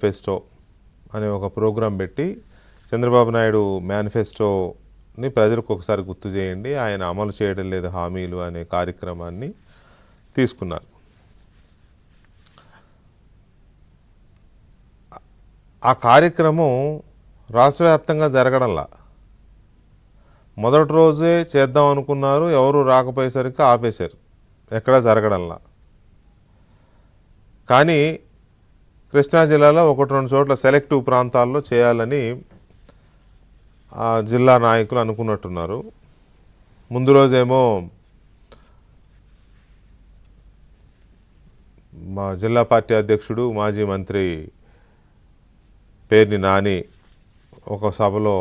Manifesto అనే ఒక programme పెట్టి చంద్రబాబు నాయుడు మేనిఫెస్టోని ప్రజలకు ఒకసారి గుర్తు చేయండి, ఆయన అమలు చేయడం లేదు హామీలు అనే కార్యక్రమాన్ని తీసుకున్నారు. ఆ కార్యక్రమం రాష్ట్ర వ్యాప్తంగా జరగడంలా. మొదటి రోజే చేద్దాం అనుకున్నారు, ఎవరు రాకపోయేసరికి ఆపేశారు, ఎక్కడా జరగడంలా. కానీ కృష్ణా జిల్లాలో 1-2 చోట్ల సెలెక్టివ్ ప్రాంతాల్లో చేయాలని జిల్లా నాయకులు అనుకున్నట్టున్నారు. ముందు రోజేమో మా జిల్లా పార్టీ అధ్యక్షుడు మాజీ మంత్రి పేర్ని నాని ఒక సభలో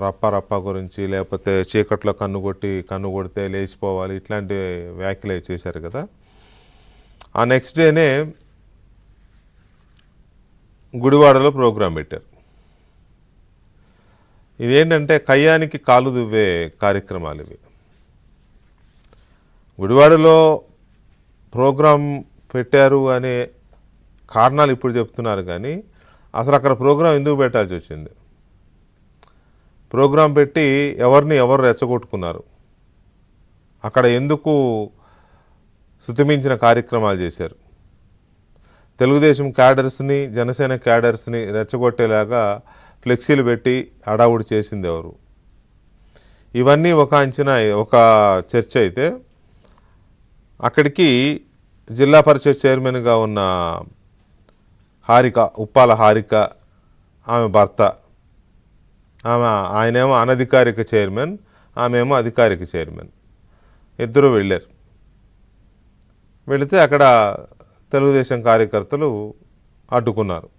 రప్ప గురించి, లేకపోతే చీకట్లో కన్ను కొడితే లేచిపోవాలి, ఇట్లాంటి వ్యాఖ్యలు చేశారు కదా. ఆ నెక్స్ట్ డేనే గుడివాడలో ప్రోగ్రాం పెట్టారు. ఇదేంటంటే కయ్యానికి కాలు దువ్వే కార్యక్రమాలు ఇవి. గుడివాడలో ప్రోగ్రాం పెట్టారు అనే కారణాలు ఇప్పుడు చెప్తున్నారు, కానీ అసలు అక్కడ ప్రోగ్రాం ఎందుకు పెట్టాల్సి వచ్చింది? ప్రోగ్రాం పెట్టి ఎవరు రెచ్చగొట్టుకున్నారు? అక్కడ ఎందుకు శృతిమించిన కార్యక్రమాలు చేశారు? తెలుగుదేశం క్యాడర్స్ని, జనసేన క్యాడర్స్ని రెచ్చగొట్టేలాగా ఫ్లెక్సీలు పెట్టి అడావుడి చేసింది ఎవరు? ఇవన్నీ ఒక చర్చ అయితే, అక్కడికి జిల్లా పరిషత్ చైర్మన్గా ఉన్న ఉప్పాల హారిక, ఆమె భర్త, ఆయనేమో అనధికారిక చైర్మన్, ఆమెమో అధికారిక చైర్మన్, ఇద్దరు వెళ్ళారు. వెళితే అక్కడ తెలుగుదేశం కార్యకర్తలు అడ్డుకున్నారు,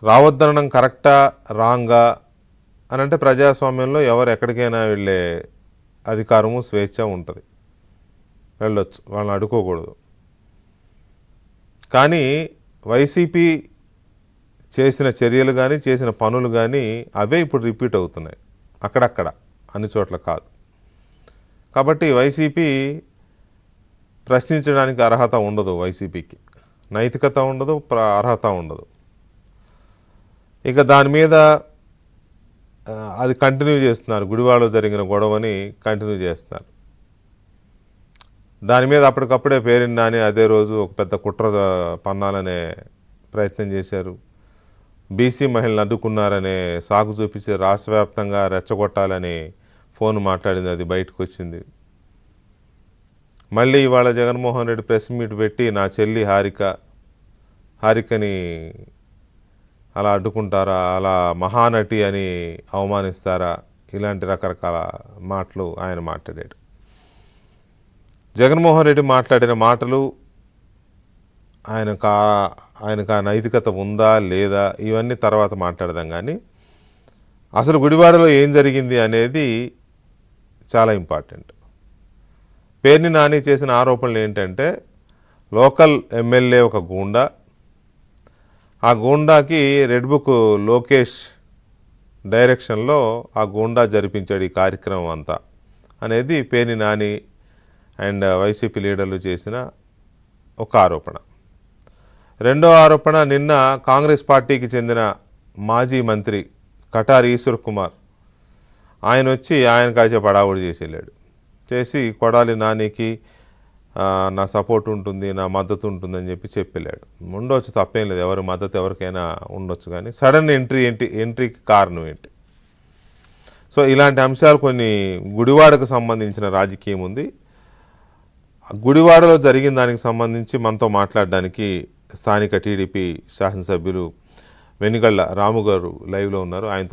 రావద్దనడం కరెక్టా రాంగా అని అంటే, ప్రజాస్వామ్యంలో ఎవరు ఎక్కడికైనా వెళ్ళే అధికారము స్వేచ్ఛ ఉంటుంది, వెళ్ళొచ్చు, వాళ్ళని అడ్డుకోకూడదు. కానీ వైసీపీ చేసిన చర్యలు కానీ, చేసిన పనులు కానీ అవే ఇప్పుడు రిపీట్ అవుతున్నాయి, అక్కడక్కడ, అన్ని చోట్ల కాదు. కాబట్టి వైసీపీ ప్రశ్నించడానికి అర్హత ఉండదు, వైసీపీకి నైతికత ఉండదు, అర్హత ఉండదు. ఇక దాని మీద అది కంటిన్యూ చేస్తున్నారు, గుడివాడలో జరిగిన గొడవని కంటిన్యూ చేస్తున్నారు. దాని మీద అప్పటికప్పుడే పేర్ని నాని అదే రోజు ఒక పెద్ద కుట్ర పన్నాలనే ప్రయత్నం చేశారు. బీసీ మహిళలను అడ్డుకున్నారనే సాకు చూపించి రాష్ట్ర వ్యాప్తంగా రెచ్చగొట్టాలని ఫోన్ మాట్లాడింది, అది బయటకు వచ్చింది. మళ్ళీ ఇవాళ జగన్మోహన్ రెడ్డి ప్రెస్ మీట్ పెట్టి నా చెల్లి హారికని అలా అడ్డుకుంటారా, అలా మహానటి అని అవమానిస్తారా, ఇలాంటి రకరకాల మాటలు ఆయన మాట్లాడాడు. జగన్మోహన్ రెడ్డి మాట్లాడిన మాటలు, ఆయనకు ఆ నైతికత ఉందా లేదా ఇవన్నీ తర్వాత మాట్లాడదాం. కానీ అసలు గుడివాడలో ఏం జరిగింది అనేది చాలా ఇంపార్టెంట్. పేర్ని నాని చేసిన ఆరోపణలు ఏంటంటే, లోకల్ ఎమ్మెల్యే ఒక గూండా, ఆ గూండాకి రెడ్ బుక్ లోకేష్ డైరెక్షన్లో ఆ గూండా జరిపించాడు ఈ కార్యక్రమం అంతా అనేది పేర్ని నాని అండ్ వైసీపీ లీడర్లు చేసిన ఒక ఆరోపణ. రెండో ఆరోపణ, నిన్న కాంగ్రెస్ పార్టీకి చెందిన మాజీ మంత్రి కటారి ఈశ్వర్ కుమార్, ఆయన వచ్చి ఆయన కాసేపు హడావుడి చేసి వెళ్ళాడు. చేసి కొడాలి నానికి నా సపోర్ట్ ఉంటుంది, నా మద్దతు ఉంటుందని చెప్పి ఉండొచ్చు, తప్పేం లేదు, ఎవరి మద్దతు ఎవరికైనా ఉండొచ్చు. కానీ సడన్ ఎంట్రీకి కారణం ఏంటి? సో ఇలాంటి అంశాలు కొన్ని గుడివాడకు సంబంధించిన రాజకీయం ఉంది. గుడివాడలో జరిగిన దానికి సంబంధించి మనతో మాట్లాడడానికి స్థానిక టీడీపీ శాసనసభ్యులు వెనిగళ్ల రాము గారు లైవ్లో ఉన్నారు. ఆయనతో